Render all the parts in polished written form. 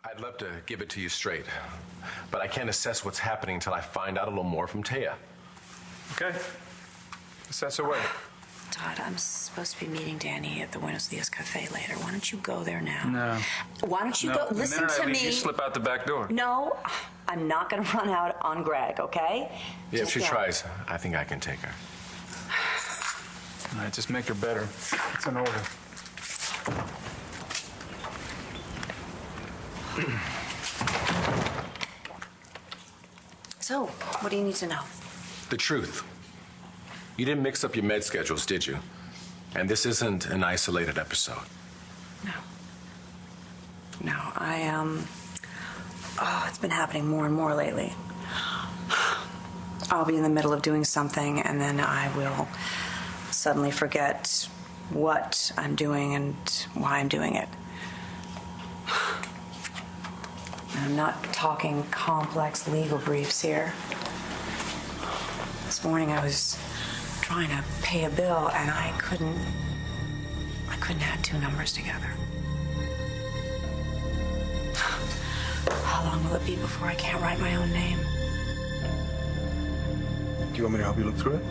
I'd love to give it to you straight, but I can't assess what's happening until I find out a little more from Taya. Okay. Assess away. Todd, I'm supposed to be meeting Danny at the Buenos Dias Cafe later. Why don't you go there now? No. Why don't you go? Listen to me. You slip out the back door. No, I'm not going to run out on Greg, okay? Yeah, if she tries, I think I can take her. All right, just make her better. It's an order. So, what do you need to know? The truth. You didn't mix up your med schedules, did you? And this isn't an isolated episode. No. No, oh, it's been happening more and more lately. I'll be in the middle of doing something, and then I will suddenly forget what I'm doing and why I'm doing it. And I'm not talking complex legal briefs here. This morning I was trying to pay a bill, and I couldn't add two numbers together. How long will it be before I can't write my own name? Do you want me to help you look through it?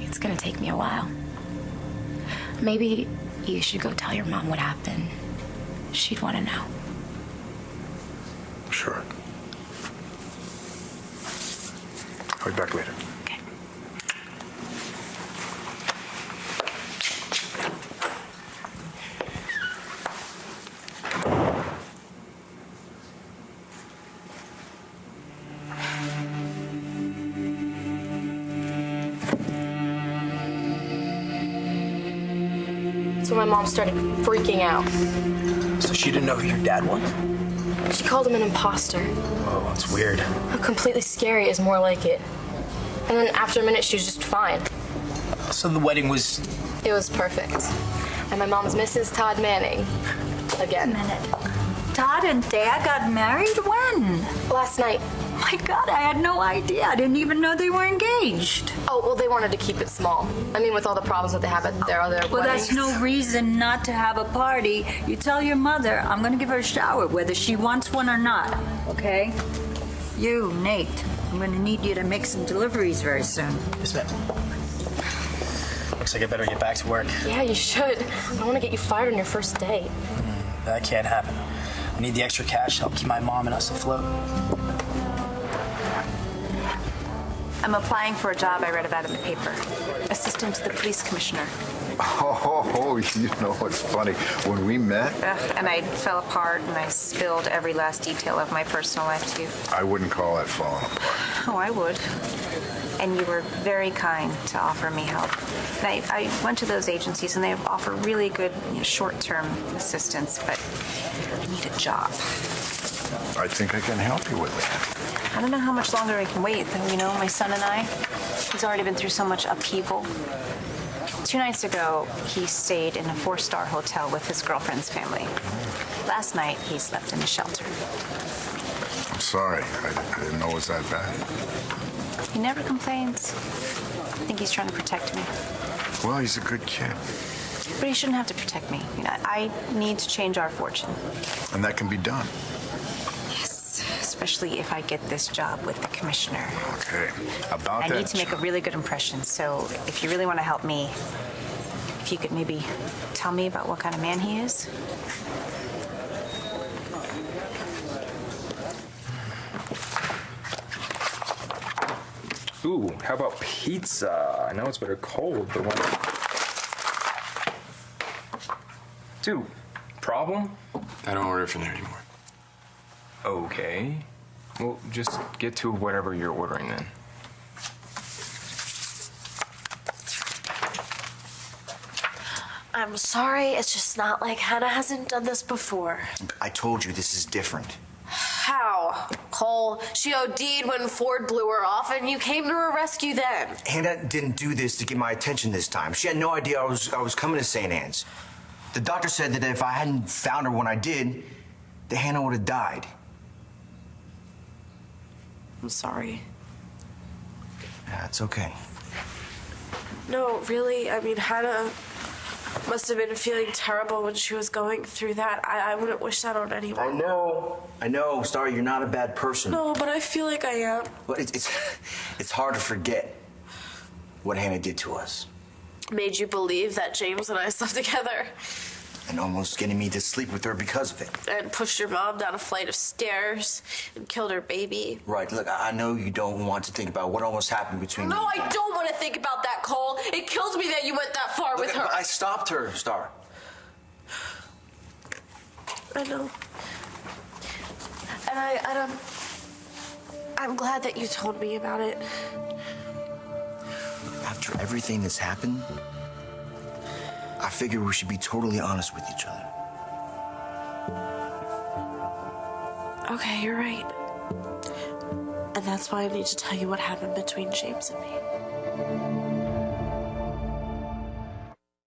It's gonna take me a while. Maybe you should go tell your mom what happened. She'd want to know. Sure. I'll be back later. Okay. So my mom started freaking out. So she didn't know who your dad was? She called him an imposter. Whoa, that's weird. Completely scary is more like it. And then after a minute, she was just fine. So the wedding was... It was perfect. And my mom's Mrs. Todd Manning. Again. Wait a minute. Todd and Dad got married when? Last night. My God, I had no idea. I didn't even know they were engaged. Oh, well, they wanted to keep it small. I mean, with all the problems that they have at their other Well, weddings. that's no reason not to have a party. You tell your mother I'm going to give her a shower, whether she wants one or not, okay? You, Nate, I'm going to need you to make some deliveries very soon. Yes, ma'am. Looks like I better get back to work. Yeah, you should. I want to get you fired on your first date. That can't happen. I need the extra cash to help keep my mom and us afloat. I'm applying for a job I read about in the paper. Assistant to the police commissioner. Oh, you know what's funny? When we met... And I fell apart, and I spilled every last detail of my personal life to you. I wouldn't call that falling apart. Oh, I would. And you were very kind to offer me help. And I went to those agencies, and they offer really good short-term assistance, but I need a job. I think I can help you with that. I don't know how much longer I can wait, though. You know, my son and I, he's already been through so much upheaval. 2 nights ago, he stayed in a 4-star hotel with his girlfriend's family. Last night, he slept in a shelter. I'm sorry. I didn't know it was that bad. He never complains. I think he's trying to protect me. Well, he's a good kid. But he shouldn't have to protect me. You know, I need to change our fortune. And that can be done. Especially if I get this job with the commissioner. Okay. About that... I need to make a really good impression, so if you really want to help me, if you could maybe tell me about what kind of man he is. Ooh, how about pizza? I know it's better cold, but when... Dude, problem? I don't order from there anymore. Okay. Well, just get to whatever you're ordering then. I'm sorry, it's just not like Hannah hasn't done this before. I told you this is different. How? Cole, she OD'd when Ford blew her off and you came to her rescue then. Hannah didn't do this to get my attention this time. She had no idea I was coming to St. Anne's. The doctor said that if I hadn't found her when I did, that Hannah would have died. I'm sorry. Yeah, it's okay. No, really, I mean, Hannah... must have been feeling terrible when she was going through that. I wouldn't wish that on anyone. I know, Star, you're not a bad person. No, but I feel like I am. Well, it's hard to forget what Hannah did to us. Made you believe that James and I slept together. And almost getting me to sleep with her because of it. And pushed your mom down a flight of stairs and killed her baby. Right, look, I know you don't want to think about what almost happened between No, you. I don't want to think about that, Cole. It kills me that you went that far with her. I stopped her, Star. I know. And I'm glad that you told me about it. After everything that's happened, I figure we should be totally honest with each other. Okay, you're right. And that's why I need to tell you what happened between James and me.